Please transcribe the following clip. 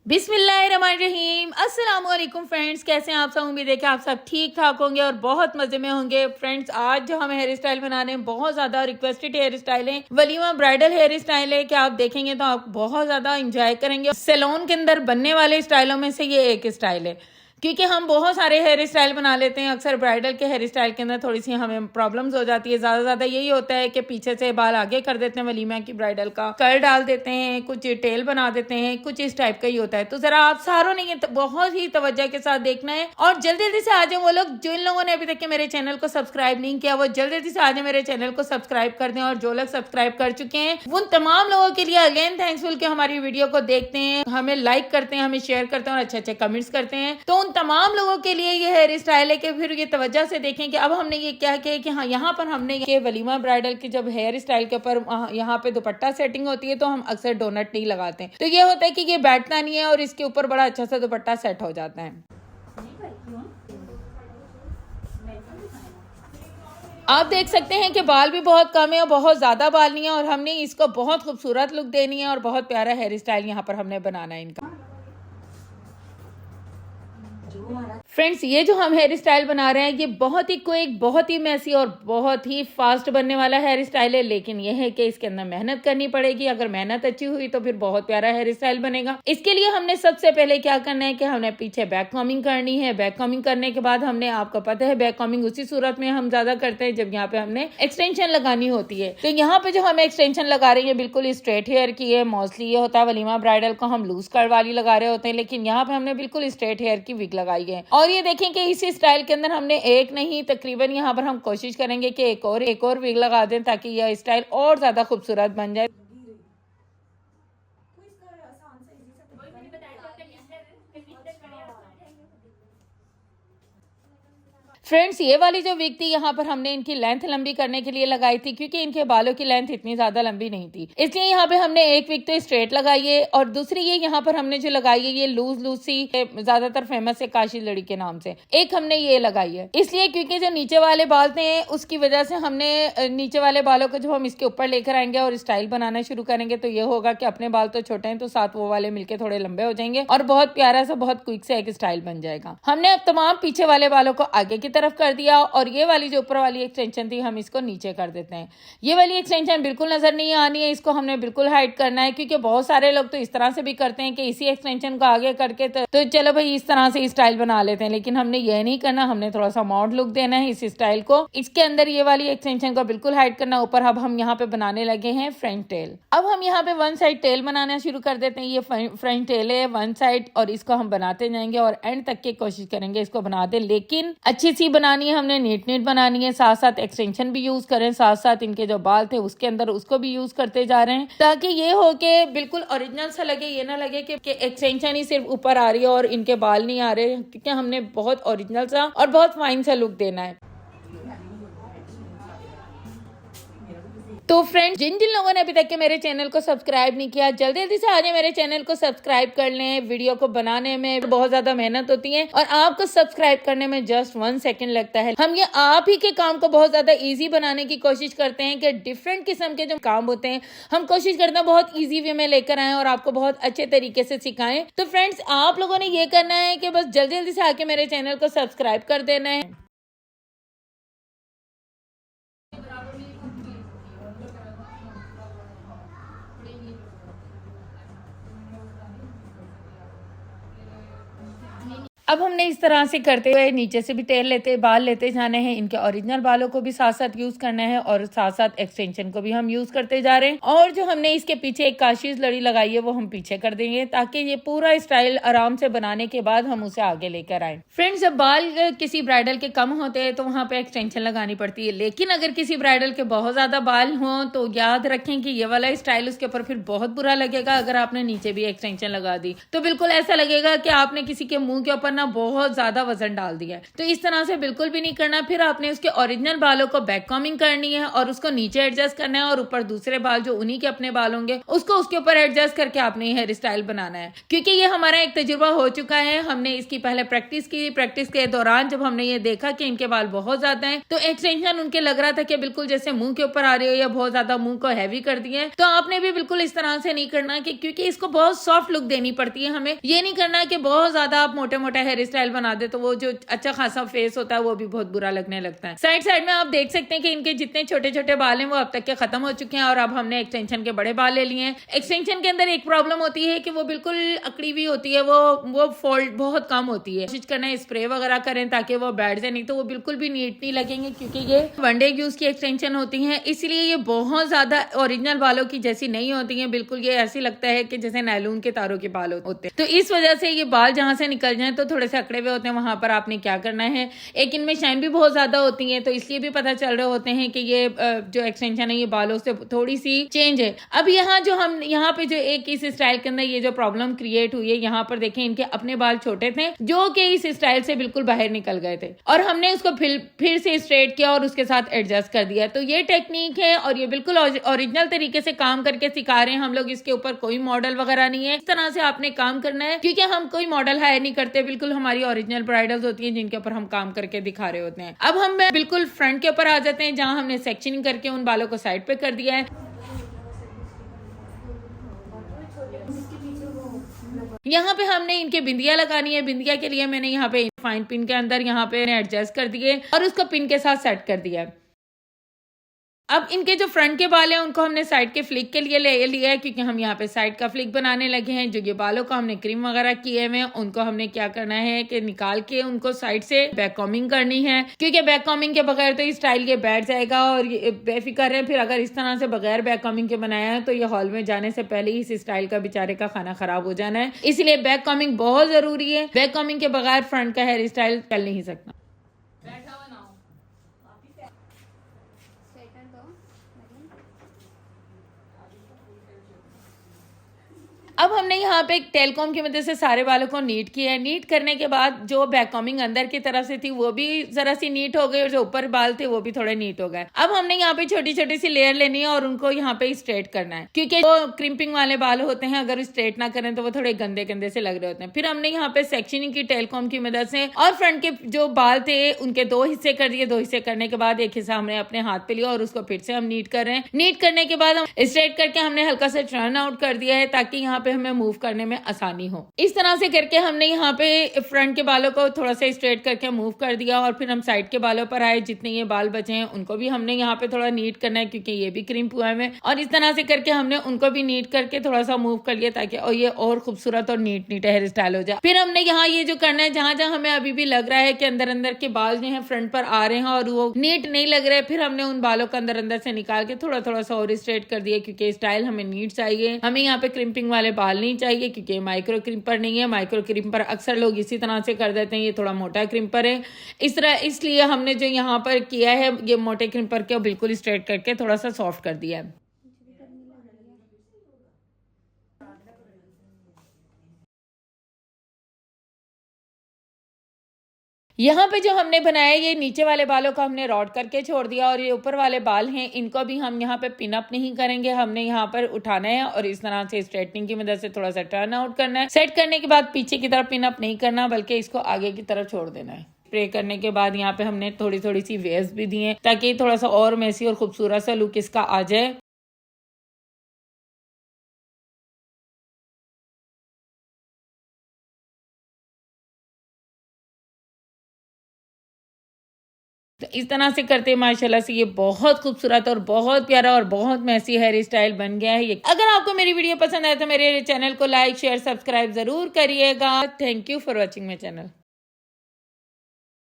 बिस्मिल्लाहिर्रहमानिर्रहीम। अस्सलाम वालेकुम फ्रेंड्स, कैसे हैं आप सब। उम्मीद है कि आप सब ठीक ठाक होंगे और बहुत मजे में होंगे। फ्रेंड्स, आज जो हम हेयर स्टाइल बनाने हैं बहुत ज्यादा रिक्वेस्टेड हेयर स्टाइल है, वलीमा ब्राइडल हेयर स्टाइल है कि आप देखेंगे तो आप बहुत ज्यादा इंजॉय करेंगे। सैलून के अंदर बनने वाले स्टाइलों में से ये एक स्टाइल है, क्योंकि हम बहुत सारे हेयर स्टाइल बना लेते हैं। अक्सर ब्राइडल के हेयर स्टाइल के अंदर थोड़ी सी हमें प्रॉब्लम्स हो जाती है। ज्यादा यही होता है कि पीछे से बाल आगे कर देते हैं, वलीमा की ब्राइडल का कर्ल डाल देते हैं, कुछ टेल बना देते हैं, कुछ इस टाइप का ही होता है। तो जरा आप सारों ने ये बहुत ही तवज्जो के साथ देखना है और जल्दी जल्दी से आ जाए। वो लोग जिन लोगों ने अभी तक के मेरे चैनल को सब्सक्राइब नहीं किया, वो जल्दी जल्दी से आ जाए, मेरे चैनल को सब्सक्राइब कर दें। और जो लोग सब्सक्राइब कर चुके हैं उन तमाम लोगों के लिए अगेन थैंक्सफुल कि हमारी वीडियो को देखते हैं, हमें लाइक करते हैं, हमें शेयर करते हैं और अच्छे अच्छे कमेंट्स करते हैं। तो उन तमाम लोगों के लिए ये हेयर स्टाइल है कि फिर ये तवज्जो से देखें कि अब हमने ये क्या किया कि हाँ, यहाँ पर हमने ये वलीमा ब्राइडल की जब हेयर स्टाइल के ऊपर यहाँ पे दुपट्टा सेटिंग होती है तो हम अक्सर डोनट नहीं लगाते। तो ये होता है कि ये बैठता नहीं है और इसके ऊपर बड़ा अच्छा सा दुपट्टा सेट हो जाता है। आप देख सकते हैं कि बाल भी बहुत कम है और बहुत ज्यादा बाल नहीं है और हमने इसको बहुत खूबसूरत लुक देनी है और बहुत प्यारा हेयर स्टाइल यहाँ पर हमने बनाना है इनका। फ्रेंड्स, ये जो हम हेयर स्टाइल बना रहे हैं ये बहुत ही क्विक, बहुत ही मैसी और बहुत ही फास्ट बनने वाला हेयर स्टाइल है। लेकिन ये है कि इसके अंदर मेहनत करनी पड़ेगी। अगर मेहनत अच्छी हुई तो फिर बहुत प्यारा हेयर स्टाइल बनेगा। इसके लिए हमने सबसे पहले क्या करना है कि हमने पीछे बैक कॉमिंग करनी है। बैक कॉमिंग करने के बाद हमने, आपको पता है, बैक कॉमिंग उसी सूरत में हम ज्यादा करते हैं जब यहाँ पे हमने एक्सटेंशन लगानी होती है। तो यहाँ पे जो हम एक्सटेंशन लगा रहे हैं बिल्कुल स्ट्रेट हेयर की है। मोस्टली ये होता है वलीमा ब्राइडल को हम लूज कर्ल वाली लगा रहे होते हैं, लेकिन यहाँ पे हमने बिल्कुल स्ट्रेट हेयर की विग लगाई है। और ये देखें कि इसी स्टाइल के अंदर हमने एक नहीं तकरीबन यहाँ पर हम कोशिश करेंगे कि एक और विग लगा दें ताकि यह स्टाइल और ज्यादा खूबसूरत बन जाए। फ्रेंड्स, ये वाली जो विग थी यहाँ पर हमने इनकी लेंथ लंबी करने के लिए लगाई थी, क्योंकि इनके बालों की लेंथ इतनी ज्यादा लंबी नहीं थी। इसलिए यहाँ पे हमने एक विग तो स्ट्रेट लगाई है और दूसरी ये यहाँ पर हमने जो लगाई है ये लूज सी, ज्यादातर फेमस है काशी लड़ी के नाम से, एक हमने ये लगाई है। इसलिए क्योंकि जो नीचे वाले बाल थे उसकी वजह से हमने नीचे वाले बालों को जब हम इसके ऊपर लेकर आएंगे और स्टाइल बनाना शुरू करेंगे तो ये होगा कि अपने बाल तो छोटे हैं तो साथ वो वाले मिलके थोड़े लंबे हो जाएंगे और बहुत प्यारा सा, बहुत क्विक सा एक स्टाइल बन जाएगा। हमने अब तमाम पीछे वाले बालों को आगे की तरफ कर दिया और ये वाली जो ऊपर वाली एक्सटेंशन थी हम इसको नीचे कर देते हैं। ये वाली एक्सटेंशन बिल्कुल नजर नहीं आनी है, इसको हमने बिल्कुल हाइड करना है, क्योंकि बहुत सारे लोग तो इस तरह से भी करते हैं कि इसी एक्सटेंशन को आगे करके तो चलो भाई इस तरह से स्टाइल बना लेते हैं, लेकिन हमने ये नहीं करना। हमने थोड़ा सा मॉड लुक देना है इस स्टाइल को। इसके अंदर ये वाली एक्सटेंशन को बिल्कुल हाइड करना। ऊपर अब हम यहाँ पे बनाने लगे हैं फ्रंट टेल। अब हम यहाँ पे वन साइड टेल बनाना शुरू कर देते हैं। ये फ्रंट टेल है वन साइड और इसको हम बनाते जाएंगे और एंड तक की कोशिश करेंगे इसको बना दे, लेकिन अच्छी सी बनानी है, हमने नीट बनानी है। साथ साथ एक्सटेंशन भी यूज करें, साथ साथ इनके जो बाल थे उसके अंदर उसको भी यूज करते जा रहे हैं ताकि ये हो के बिल्कुल ओरिजिनल सा लगे। ये ना लगे कि एक्सटेंशन ही सिर्फ ऊपर आ रही है और इनके बाल नहीं आ रहे, क्योंकि हमने बहुत ओरिजिनल सा और बहुत फाइन सा लुक देना है। तो फ्रेंड्स, जिन जिन लोगों ने अभी तक के मेरे चैनल को सब्सक्राइब नहीं किया जल्दी जल्दी से आ जाए, मेरे चैनल को सब्सक्राइब कर लें। वीडियो को बनाने में बहुत ज्यादा मेहनत होती है और आपको सब्सक्राइब करने में जस्ट 1 सेकंड लगता है। हम ये आप ही के काम को बहुत ज्यादा इजी बनाने की कोशिश करते हैं कि डिफरेंट किस्म के जो काम होते हैं हम कोशिश करते हैं बहुत ईजी वे में लेकर आए और आपको बहुत अच्छे तरीके से सिखाएं। तो फ्रेंड्स, आप लोगों ने ये करना है कि बस जल्दी जल्दी से आके मेरे चैनल को सब्सक्राइब कर देना है। अब हमने इस तरह से करते हुए नीचे से भी टेल लेते बाल लेते जाने हैं। इनके ओरिजिनल बालों को भी साथ साथ यूज करना है और साथ साथ एक्सटेंशन को भी हम यूज करते जा रहे हैं। और जो हमने इसके पीछे एक काशीज लड़ी लगाई है वो हम पीछे कर देंगे ताकि ये पूरा स्टाइल आराम से बनाने के बाद हम उसे आगे लेकर आए। फ्रेंड्स, जब बाल किसी ब्राइडल के कम होते हैं तो वहाँ पे एक्सटेंशन लगानी पड़ती है, लेकिन अगर किसी ब्राइडल के बहुत ज्यादा बाल हो तो याद रखें कि ये वाला स्टाइल उसके ऊपर फिर बहुत बुरा लगेगा। अगर आपने नीचे भी एक्सटेंशन लगा दी तो बिल्कुल ऐसा लगेगा कि आपने किसी के मुंह के ऊपर ना ना बहुत ज्यादा वजन डाल दिया है। तो इस तरह से बिल्कुल भी नहीं करना। फिर आपने उसके ओरिजिनल बालों को बैक कॉमिंग करनी है और उसको नीचे एडजस्ट करना है और ऊपर दूसरे बाल जो उन्हीं के अपने बाल होंगे उसको उसके ऊपर एडजस्ट करके आपने हेयर स्टाइल बनाना है। क्योंकि ये हमारा एक तजुर्बा हो चुका है, हमने इसकी पहले प्रैक्टिस की। प्रैक्टिस के दौरान जब हमने ये देखा कि इनके बाल बहुत ज्यादा हैं, तो एक्सटेंशन उनके लग रहा था कि बिल्कुल जैसे मुंह के ऊपर आ रही हो या बहुत ज्यादा मुंह को हैवी कर दिया है। तो आपने भी बिल्कुल इस तरह से नहीं करना कि क्योंकि इसको बहुत सॉफ्ट लुक देनी पड़ती है। हमें ये नहीं करना कि बहुत ज्यादा आप मोटे मोटे हेयर स्टाइल बना दे तो वो जो अच्छा खासा फेस होता है वो भी बहुत बुरा लगने लगता है। साइड साइड में आप देख सकते हैं कि इनके जितने छोटे छोटे बाल हैं वो अब तक के खत्म हो चुके हैं और अब हमने एक्सटेंशन के बड़े बाल ले लिए हैं। एक्सटेंशन के अंदर एक प्रॉब्लम होती है कि वो बिल्कुल अकड़ी हुई होती है, वो फोल्ड बहुत कम होती है। कोशिश करना है स्प्रे वगैरह करें ताकि वो बैठ जाए, नहीं तो वो बिल्कुल भी नीट नहीं लगेंगे क्योंकि ये वन डे यूज की एक्सटेंशन होती है। इसलिए ये बहुत ज्यादा ओरिजिनल बालों की जैसी नहीं होती है। बिल्कुल ये ऐसी लगता है कि जैसे नायलॉन के तारों के बाल होते हैं। तो इस वजह से ये बाल जहां से निकल जाए तो थोड़े से अकड़े हुए होते हैं, वहां पर आपने क्या करना है, एक इनमें शाइन भी बहुत ज्यादा होती है तो इसलिए भी पता चल रहे होते हैं कि ये जो एक्सटेंशन है ये बालों से थोड़ी सी चेंज है। अब यहाँ पे जो एक इस स्टाइल के अंदर ये जो प्रॉब्लम क्रिएट हुई है, यहाँ पर देखें इनके अपने बाल छोटे थे जो कि इस स्टाइल से बिल्कुल बाहर निकल गए थे और हमने उसको फिर से स्ट्रेट किया और उसके साथ एडजस्ट कर दिया। तो ये टेक्निक है और ये बिल्कुल ओरिजिनल तरीके से काम करके सिखा रहे हैं हम लोग। इसके ऊपर कोई मॉडल वगैरह नहीं है। इस तरह से आपने काम करना है क्योंकि हम कोई मॉडल हायर नहीं करते, बिल्कुल हमारी ओरिजिनल ब्राइडल्स होती है जिनके ऊपर हम काम करके दिखा रहे होते हैं। अब हम बिल्कुल फ्रंट के ऊपर आ जाते हैं जहां हमने सेक्शनिंग करके उन बालों को साइड पे कर दिया है। यहाँ पे हमने इनके बिंदिया लगानी है। बिंदिया के लिए मैंने यहाँ पे फाइन पिन के अंदर यहाँ पे एडजस्ट कर दिए और उसको पिन के साथ सेट कर दिया। अब इनके जो फ्रंट के बाल हैं उनको हमने साइड के फ्लिक के लिए ले लिया है क्योंकि हम यहाँ पे साइड का फ्लिक बनाने लगे हैं। जो ये बालों को हमने क्रीम वगैरह किए हुए उनको हमने क्या करना है कि निकाल के उनको साइड से बैक कॉमिंग करनी है क्योंकि बैक कॉमिंग के बगैर तो स्टाइल ये बैठ जाएगा और ये बेफिक्र है। फिर अगर इस तरह से बगैर बैक कॉमिंग के बनाया है तो ये हॉल में जाने से पहले ही इस स्टाइल का बेचारे का खाना खराब हो जाना है। इसलिए बैक कॉमिंग बहुत जरूरी है। बैक कॉमिंग के बगैर फ्रंट का हेयर स्टाइल चल नहीं सकता। अब हमने यहाँ पे एक टेलकॉम की मदद से सारे बालों को नीट किया है। नीट करने के बाद जो बैक कॉमिंग अंदर की तरफ से थी वो भी जरा सी नीट हो गई और जो ऊपर बाल थे वो भी थोड़े नीट हो गए। अब हमने यहाँ पे छोटी छोटी सी लेयर लेनी है और उनको यहाँ पे स्ट्रेट करना है क्योंकि जो क्रिम्पिंग वाले बाल होते हैं अगर स्ट्रेट ना करें तो वो थोड़े गंदे गंदे से लग रहे होते हैं। फिर हमने यहाँ पे सेक्शनिंग की टेलकॉम की मदद से और फ्रंट के जो बाल थे उनके 2 हिस्से कर दिए। 2 हिस्से करने के बाद एक हिस्सा हमने अपने हाथ पे लिया और उसको फिर से हम नीट कर रहे हैं। नीट करने के बाद हम स्ट्रेट करके हमने हल्का सा टर्न आउट कर दिया है ताकि यहाँ पे हमें मूव करने में आसानी हो। इस तरह से करके हमने यहाँ पे फ्रंट के बालों को थोड़ा सा स्ट्रेट करके मूव कर दिया और फिर हम साइड के बालों पर आए। जितने ये बाल बचे हैं उनको भी हमने यहाँ पे थोड़ा नीट करना है क्योंकि ये भी क्रिम्प हुआ है और इस तरह से करके हमने उनको भी नीट करके थोड़ा सा मूव कर लिया ताकि और ये और खूबसूरत और नीट हेयर स्टाइल हो जाए। फिर हमने यहाँ ये जो करना है जहां जहां हमें अभी भी लग रहा है कि अंदर अंदर के बाल जो है फ्रंट पर आ रहे हैं और वो नीट नहीं लग रहे, फिर हमने उन बालों को अंदर अंदर से निकाल के थोड़ा थोड़ा सा और स्ट्रेट कर दिया क्योंकि स्टाइल हमें नीट चाहिए। हमें यहाँ पे क्रिम्पिंग वाले बाल नहीं चाहिए क्योंकि माइक्रो क्रिम्पर नहीं है। माइक्रो क्रिम्पर अक्सर लोग इसी तरह से कर देते हैं, ये थोड़ा मोटा क्रिम्पर है इस तरह। इसलिए हमने जो यहाँ पर किया है ये मोटे क्रिम्पर के बिल्कुल स्ट्रेट करके थोड़ा सा सॉफ्ट कर दिया है। यहाँ पे जो हमने बनाया ये नीचे वाले बालों को हमने रॉड करके छोड़ दिया और ये ऊपर वाले बाल हैं इनको भी हम यहाँ पे पिन अप नहीं करेंगे। हमने यहाँ पर उठाना है और इस तरह से स्ट्रेटनिंग की मदद से थोड़ा सा टर्न आउट करना है। सेट करने के बाद पीछे की तरफ पिन अप नहीं करना बल्कि इसको आगे की तरफ छोड़ देना है। स्प्रे करने के बाद यहाँ पे हमने थोड़ी थोड़ी सी वेव्स भी दी हैं ताकि थोड़ा सा और मेसी और खूबसूरत सा लुक इसका आ जाए। तो इस तरह से करते माशाल्लाह से ये बहुत खूबसूरत और बहुत प्यारा और बहुत मैसी हेयर स्टाइल बन गया है। ये अगर आपको मेरी वीडियो पसंद आए तो मेरे चैनल को लाइक शेयर सब्सक्राइब जरूर करिएगा। Thank you for watching my channel.